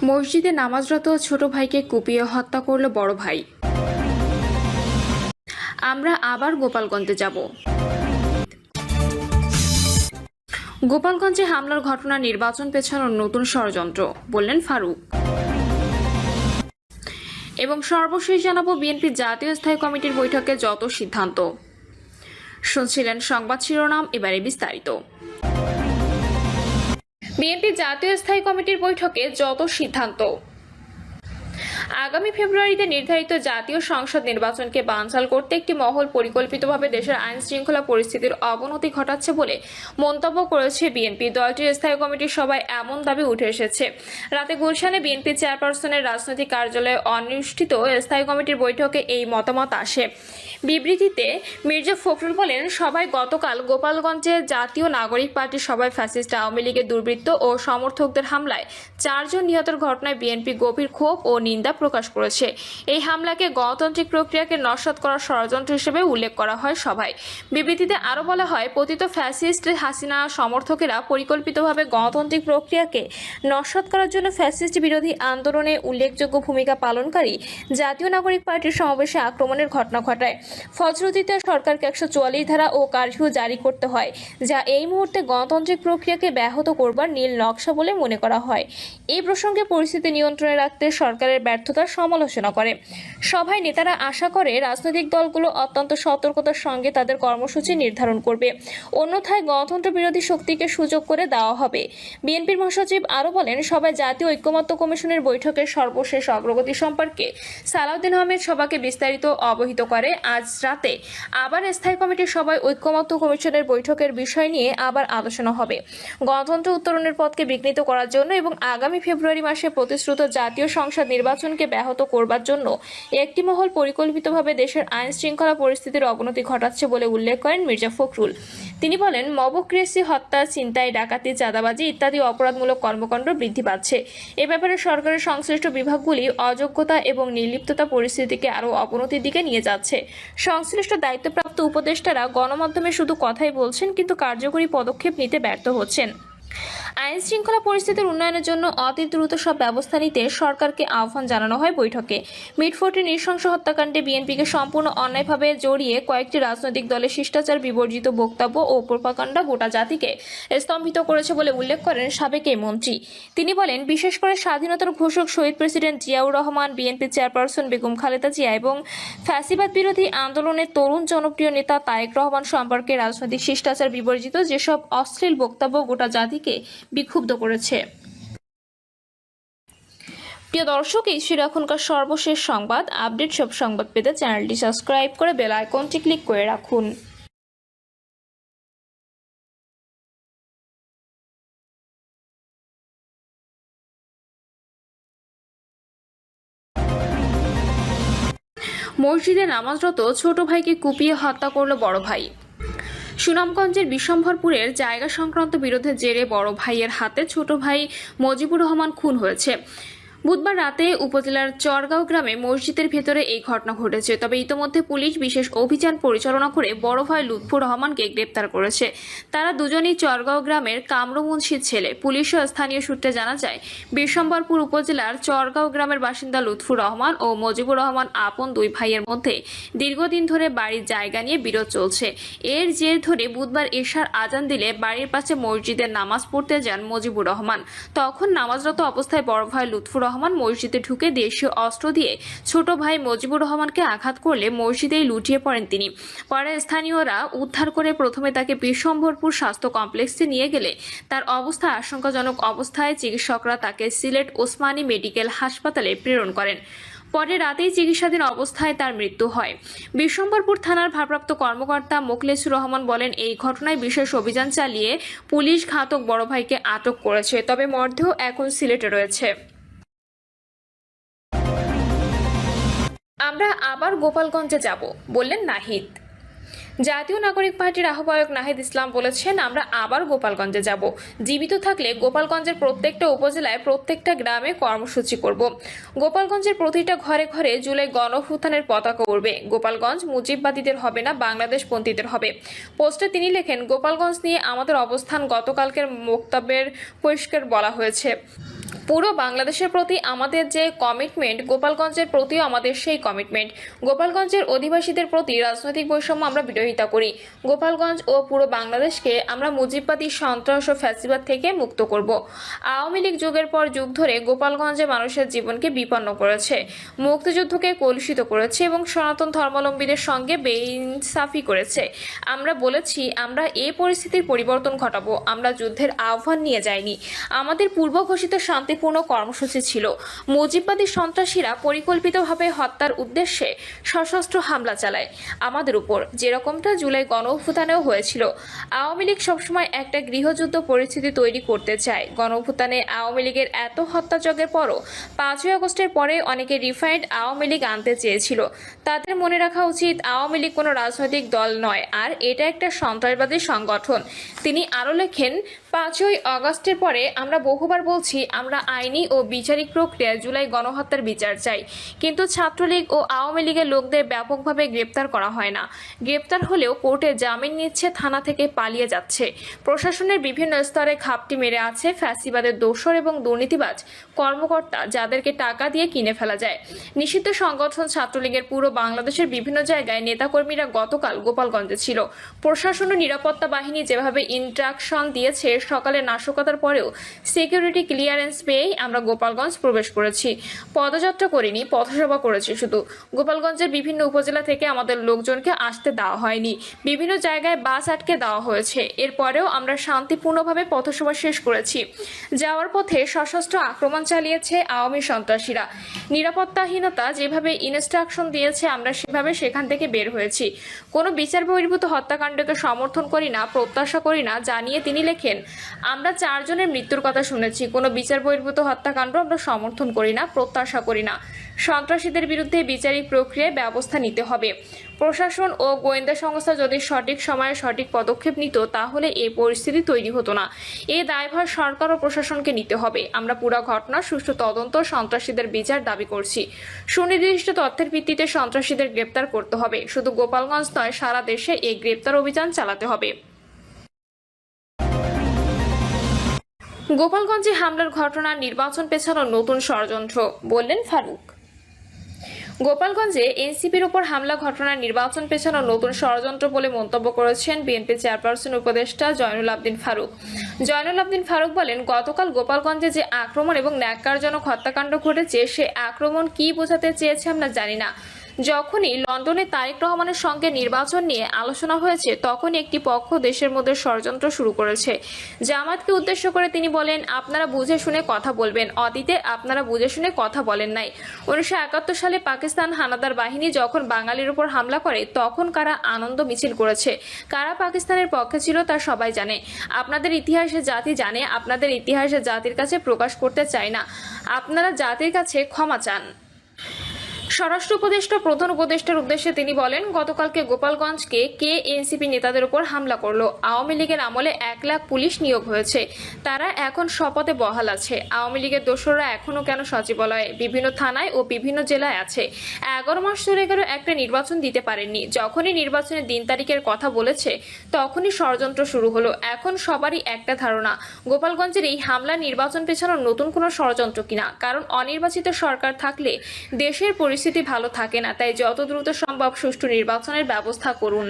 মসজিদে নামাজরত ছোট ভাইকে কুপিয়ে হত্যা করল বড় ভাই। আমরা আবার গোপালগঞ্জে যাব। গোপালগঞ্জে হামলার ঘটনা নির্বাচন পেছানোর নতুন ষড়যন্ত্র, বললেন ফারুক। এবং সর্বশেষ জানাবো বিএনপি জাতীয় স্থায়ী কমিটির বৈঠকে যত সিদ্ধান্ত। শুনছিলেন সংবাদ শিরোনাম, এবারে বিস্তারিত। বিএনপি জাতীয় স্থায়ী কমিটির বৈঠকে যত সিদ্ধান্ত। আগামী ফেব্রুয়ারিতে নির্ধারিত জাতীয় সংসদ নির্বাচনকে বানচাল করতে একটি মহল পরিকল্পিতভাবে দেশের আইন শৃঙ্খলা পরিস্থিতির অবনতি ঘটাচ্ছে বলে মন্তব্য করেছে বিএনপি। দলটির স্থায়ী কমিটির সভায় এমন দাবি উঠে এসেছে। রাতে গুলশানে বিএনপি চেয়ারপারসনের রাজনৈতিক কার্যালয়ে অনুষ্ঠিত স্থায়ী কমিটির বৈঠকে এই মতামত আসে। বিবৃতিতে মির্জা ফখরুল বলেন, সভায় গতকাল গোপালগঞ্জে জাতীয় নাগরিক পার্টির সভায় ফ্যাসিস্ট আওয়ামী লীগের দুর্বৃত্ত ও সমর্থকদের হামলায় 4 জন নিহতের ঘটনায় বিএনপি গভীর ক্ষোভ ও নিন্দা প্রকাশ করেছে। এই হামলাকে গণতান্ত্রিক প্রক্রিয়াকে নস্যাৎ করার ষড়যন্ত্র হিসেবে উল্লেখ করা হয় সভায়। বিবৃতিতে আরও বলা হয়, পতিত ফ্যাসিস্ট হাসিনা সমর্থকেরা পরিকল্পিতভাবে গণতান্ত্রিক প্রক্রিয়াকে নস্যাৎ করার জন্য ফ্যাসিস্ট বিরোধী আন্দোলনে উল্লেখযোগ্য ভূমিকা পালনকারী জাতীয় নাগরিক পার্টির সমাবেশে আক্রমণের ঘটনা ঘটায়। ফলশ্রুতিতে সরকারকে 144 ধারা ও কারফিউ জারি করতে হয়, যা এই মুহূর্তে গণতান্ত্রিক প্রক্রিয়াকে ব্যাহত করবার নীল নকশা বলে মনে করা হয়। এই প্রসঙ্গে পরিস্থিতি নিয়ন্ত্রণে রাখতে সরকারের ব্যর্থতার সমালোচনা করে। সভায় নেতারা আশা করে রাজনৈতিক দলগুলো অত্যন্ত সতর্কতার সঙ্গে তাদের কর্মসূচি নির্ধারণ করবে, অন্যথায় গণতন্ত্র বিরোধী শক্তিকে সুযোগ করে দেওয়া হবে। বিএনপির মহাসচিব আরও বলেন, সভায় জাতীয় ঐক্যমত্য কমিশনের বৈঠকের সর্বশেষ অগ্রগতি সম্পর্কে সালাউদ্দিন আহমেদ সভাকে বিস্তারিত অবহিত করে। আজ রাতে আবার স্থায়ী কমিটির সভায় ঐক্যমত্য কমিশনের বৈঠকের বিষয় নিয়ে আবার আলোচনা হবে। গণতন্ত্র উত্তরণের পথকে বিঘ্নিত করার জন্য এবং আগামী ফেব্রুয়ারি মাসে প্রতিশ্রুত জাতীয় সংসদ নির্বাচনকে ব্যাহত করবার জন্য একটি মহল পরিকল্পিতভাবে দেশের আইন শৃঙ্খলা পরিস্থিতির অবনতি ঘটাচ্ছে বলে উল্লেখ করেন মির্জা ফখরুল। তিনি বলেন, মবক্রেসি, হত্যা, ছিনতাই, ডাকাতি, চাঁদাবাজি ইত্যাদি অপরাধমূলক কর্মকাণ্ড বৃদ্ধি পাচ্ছে। এ ব্যাপারে সরকারের সংশ্লিষ্ট বিভাগগুলি অযোগ্যতা এবং নির্লিপ্ততা পরিস্থিতিকে আরও অবনতির দিকে নিয়ে যাচ্ছে। সংশ্লিষ্ট দায়িত্বপ্রাপ্ত উপদেষ্টারা গণমাধ্যমে শুধু কথাই বলছেন, কিন্তু কার্যকরী পদক্ষেপ নিতে ব্যর্থ হচ্ছেন। আইন শৃঙ্খলা পরিস্থিতির উন্নয়নের জন্য অতি দ্রুত সব ব্যবস্থা নিতে সরকারকে আহ্বান জানানো হয় বৈঠকে। মিটফোর্টের নৃশংস হত্যাকাণ্ডে বিএনপিকে সম্পূর্ণ অন্যায়ভাবে জড়িয়ে কয়েকটি রাজনৈতিক দলের শিষ্টাচার বিবর্জিত বক্তব্য ও প্রোপাগান্ডা গোটা জাতিকে স্তম্ভিত করেছে বলে উল্লেখ করেন সাবেক এই মন্ত্রী। তিনি বলেন, বিশেষ করে স্বাধীনতার ঘোষক শহীদ president Ziaur Rahman, BNP chairperson Begum Khaleda Zia এবং ফ্যাসিবাদ বিরোধী আন্দোলনের তরুণ জনপ্রিয় নেতা তারেক রহমান সম্পর্কে রাজনৈতিক শিষ্টাচার বিবর্জিত যেসব অশ্লীল বক্তব্য গোটা জাতিকে বিক্ষুব্ধ করেছে। প্রিয় দর্শক, এই ছিল এখনকার সর্বশেষ সংবাদ। আপডেট সব সংবাদ পেতে চ্যানেলটি সাবস্ক্রাইব করে বেল আইকনটি ক্লিক করে রাখুন। মসজিদে নামাজরত ছোট ভাইকে কুপিয়ে হত্যা করল বড় ভাই। সুনামগঞ্জের বিশ্বম্ভরপুরের জায়গা সংক্রান্ত বিরোধের জেরে বড় ভাইয়ের হাতে ছোট ভাই মজিবুর রহমান খুন হয়েছে। বুধবার রাতে উপজেলার চরগাঁও গ্রামে মসজিদের ভেতরে এই ঘটনা ঘটেছে। তবে ইতোমধ্যে পুলিশ বিশেষ অভিযান পরিচালনা করে বড় ভাই লুৎফুর রহমানকে গ্রেপ্তার করেছে। তারা দুজনেই চরগাঁও গ্রামের কামরুমুন্সির ছেলে। পুলিশ ও স্থানীয় সূত্রে জানা যায়, বিশ্বম্ভরপুর উপজেলার চরগাঁও গ্রামের বাসিন্দা লুৎফুর রহমান ও মজিবুর রহমান আপন দুই ভাইয়ের মধ্যে দীর্ঘদিন ধরে বাড়ির জায়গা নিয়ে বিরোধ চলছে। এর জের ধরে বুধবার এশার আজান দিলে বাড়ির পাশে মসজিদে নামাজ পড়তে যান মজিবুর রহমান। তখন নামাজরত অবস্থায় বড় ভাই লুৎফুর রহমান মসজিদে ঢুকে দেশীয় অস্ত্র দিয়ে ছোট ভাই মজিবুর রহমানকে আঘাত করলে মসজিদেই লুটিয়ে পড়েন তিনি। পরে স্থানীয়রা উদ্ধার করে প্রথমে তাকে বিশ্বম্ভরপুর স্বাস্থ্য কমপ্লেক্সে নিয়ে গেলে তার অবস্থা আশঙ্কাজনক অবস্থায় চিকিৎসকরা তাকে সিলেট ওসমানী মেডিকেল হাসপাতালে প্রেরণ করেন। পরে রাতেই চিকিৎসাধীন অবস্থায় তার মৃত্যু হয়। বিশ্বম্ভরপুর থানার ভারপ্রাপ্ত কর্মকর্তা মোখলেসুর রহমান বলেন, এই ঘটনায় বিশেষ অভিযান চালিয়ে পুলিশ ঘাতক বড় ভাইকে আটক করেছে। তবে মরদেহ এখন সিলেটে রয়েছে। আমরা আবার গোপালগঞ্জে যাব, বললেন নাহিদ। জাতীয় নাগরিক পার্টির আহ্বায়ক নাহিদ ইসলাম বলেছেন, আমরা আবার গোপালগঞ্জে যাব। জীবিত থাকলে গোপালগঞ্জের প্রত্যেকটা উপজেলায় প্রত্যেকটা গ্রামে কর্মসূচি করব। গোপালগঞ্জের প্রতিটা ঘরে ঘরে জুলাই গণঅভ্যুত্থানের পতাকা উড়বে। গোপালগঞ্জ মুজিববাদীদের হবে না, বাংলাদেশপন্থীদের হবে। পোস্টে তিনি লেখেন, গোপালগঞ্জ নিয়ে আমাদের অবস্থান গতকালকের বক্তব্যের পরিষ্কার বলা হয়েছে। পুরো বাংলাদেশের প্রতি আমাদের যে কমিটমেন্ট, গোপালগঞ্জের প্রতিও আমাদের সেই কমিটমেন্ট। গোপালগঞ্জের অধিবাসীদের প্রতি রাজনৈতিক বৈষম্য আমরা বিরোধিতা করি। গোপালগঞ্জ ও পুরো বাংলাদেশকে আমরা মুজিববাদী সন্ত্রাস ও ফ্যাসিবাদ থেকে মুক্ত করব। আওয়ামী লীগ যুগের পর যুগ ধরে গোপালগঞ্জে মানুষের জীবনকে বিপন্ন করেছে, মুক্তিযুদ্ধকে কলুষিত করেছে এবং সনাতন ধর্মাবলম্বীদের সঙ্গে বেইনসাফি করেছে। আমরা বলেছি আমরা এই পরিস্থিতির পরিবর্তন ঘটাবো। আমরা যুদ্ধের আহ্বান নিয়ে যাইনি। আমাদের পূর্ব ঘোষিত শান্তিপূর্ণ কর্মসূচি ছিল। মুজিববাদী সন্ত্রাসীরা পরিকল্পিতভাবে হত্যার উদ্দেশ্যে সশস্ত্র হামলা চালায় আমাদের উপর, যেরকমটা জুলাই গণঅভ্যুত্থানেও হয়েছিল। আওয়ামী লীগ সবসময় একটা গৃহযুদ্ধ পরিস্থিতি তৈরি করতে চায়। গণঅভ্যুত্থানে আওয়ামী লীগের এত হত্যাযজ্ঞের পরও 5ই আগস্টের পরে অনেকে রিফাইন্ড আওয়ামী লীগ আনতে চেয়েছিল। তাদের মনে রাখা উচিত আওয়ামী লীগ কোনো রাজনৈতিক দল নয়, আর এটা একটা সন্ত্রাসবাদী সংগঠন। তিনি আরও লেখেন, 5ই আগস্টের পরে আমরা বহুবার বলছি আমরা আইনি ও বিচারিক প্রক্রিয়ায় জুলাই গণহত্যার বিচার চাই, কিন্তু ছাত্রলীগ ও আওয়ামী লীগের লোকদের ব্যাপকভাবে গ্রেপ্তার করা হয় না। গ্রেপ্তার হলেও কোর্টে জামিন নিচ্ছে, থানা থেকে পালিয়ে যাচ্ছে। প্রশাসনের বিভিন্ন স্তরে ঘাপটি মেরে আছে ফ্যাসিবাদের দোসর এবং দুর্নীতিবাজ কর্মকর্তা, যাদেরকে টাকা দিয়ে কিনে ফেলা যায়। নিষিদ্ধ সংগঠন ছাত্রলীগের পুরো বাংলাদেশের বিভিন্ন জায়গায় নেতাকর্মীরা গতকাল গোপালগঞ্জে ছিল। প্রশাসন ও নিরাপত্তা বাহিনী যেভাবে ইনস্ট্রাকশন দিয়েছে, সকালে নাশকতার পরেও সিকিউরিটি ক্লিয়ারেন্স পেয়েই আমরা গোপালগঞ্জ প্রবেশ করেছি। পদযাত্রা করিনি, পথসভা করেছি শুধু। গোপালগঞ্জের বিভিন্ন উপজেলা থেকে আমাদের লোকজনকে আসতে দেওয়া হয়নি। বিভিন্ন জায়গায় বাস আটকে দেওয়া হয়েছে। এরপরেও আমরা শান্তিপূর্ণভাবে পথসভা শেষ করেছি। যাওয়ার পথে সশস্ত্র আক্রমণ চালিয়েছে আওয়ামী সন্ত্রাসীরা। নিরাপত্তাহীনতা যেভাবে ইনস্ট্রাকশন দিয়েছে, আমরা সেভাবে সেখান থেকে বের হয়েছি। কোনো বিচার বহির্ভূত হত্যাকাণ্ডকে সমর্থন করি না, প্রত্যাশা করি না জানিয়ে তিনি লেখেন, আমরা 4 জনের মৃত্যুর কথা শুনেছি। কোনো বিচার বহির্ভূত হত্যাকাণ্ড আমরা সমর্থন করি না, প্রত্যাশা করি না। সন্ত্রাসীদের বিরুদ্ধে বিচারিক প্রক্রিয়ায় ব্যবস্থা নিতে হবে। প্রশাসন ও গোয়েন্দা সংস্থা যদি সঠিক সময়ে সঠিক পদক্ষেপ নিত, তাহলে এই পরিস্থিতি তৈরি হতো না। এই দায়ভার সরকার ও প্রশাসনকে নিতে হবে। আমরা পুরো ঘটনার সুষ্ঠু তদন্ত, সন্ত্রাসীদের বিচার দাবি করছি। সুনির্দিষ্ট তথ্যের ভিত্তিতে সন্ত্রাসীদের গ্রেপ্তার করতে হবে। শুধু গোপালগঞ্জ নয়, সারা দেশে এই গ্রেপ্তার অভিযান চালাতে হবে। গোপালগঞ্জে হামলার ঘটনা নির্বাচন পেছানোর নতুন ষড়যন্ত্র, বললেন ফারুক। গোপালগঞ্জে এনসিপির উপর হামলা ঘটনার নির্বাচন পেছানোর নতুন ষড়যন্ত্র বলে মন্তব্য করেছেন বিএনপি চেয়ারপারসন উপদেষ্টা জয়নুল আবদিন ফারুক। জয়নুল আবদিন ফারুক বলেন, গতকাল গোপালগঞ্জে যে আক্রমণ এবং ন্যাক্কারজনক হত্যাকাণ্ড ঘটেছে, সে আক্রমণ কি বোঝাতে চেয়েছে আমরা জানি না। যখনই লন্ডনে তারেক রহমানের সঙ্গে নির্বাচন নিয়ে আলোচনা হয়েছে, তখন একটি পক্ষ দেশের মধ্যে ষড়যন্ত্র শুরু করেছে। জামাতকে উদ্দেশ্য করে তিনি বলেন, আপনারা বুঝে শুনে কথা বলবেন। অতীতে আপনারা বুঝে শুনে কথা বলেন নাই। 1971 সালে পাকিস্তান হানাদার বাহিনী যখন বাঙালির উপর হামলা করে, তখন কারা আনন্দ মিছিল করেছে, কারা পাকিস্তানের পক্ষে ছিল, তা সবাই জানে। আপনাদের ইতিহাসে জাতি জানে। আপনাদের ইতিহাসে জাতির কাছে প্রকাশ করতে চায় না। আপনারা জাতির কাছে ক্ষমা চান। স্বরাষ্ট্র উপদেষ্টা প্রধান উপদেষ্টার উদ্দেশ্যে তিনি বলেন, গতকালকে গোপালগঞ্জকে কে এনসিপি নেতাদের উপর হামলা করলো? আওয়ামী লীগের আমলে 1 লাখ পুলিশ নিয়োগ হয়েছে। তারা এখন শপথে বহাল আছে। আওয়ামী লীগের দোসররা এখনো কেন সচিবালয়ে, বিভিন্ন থানায় ও বিভিন্ন জেলায় আছে? 11 মাস ধরে কেন একটা নির্বাচন দিতে পারেননি? যখনই নির্বাচনের দিন তারিখের কথা বলেছে, তখনই ষড়যন্ত্র শুরু হলো। এখন সবারই একটা ধারণা, গোপালগঞ্জের এই হামলা নির্বাচন পেছানোর নতুন কোনো ষড়যন্ত্র কিনা। কারণ অনির্বাচিত সরকার থাকলে দেশের পরিস্থিতি ভালো থাকে না। তাই যত দ্রুত সম্ভব সুষ্ঠু নির্বাচনের ব্যবস্থা করুন।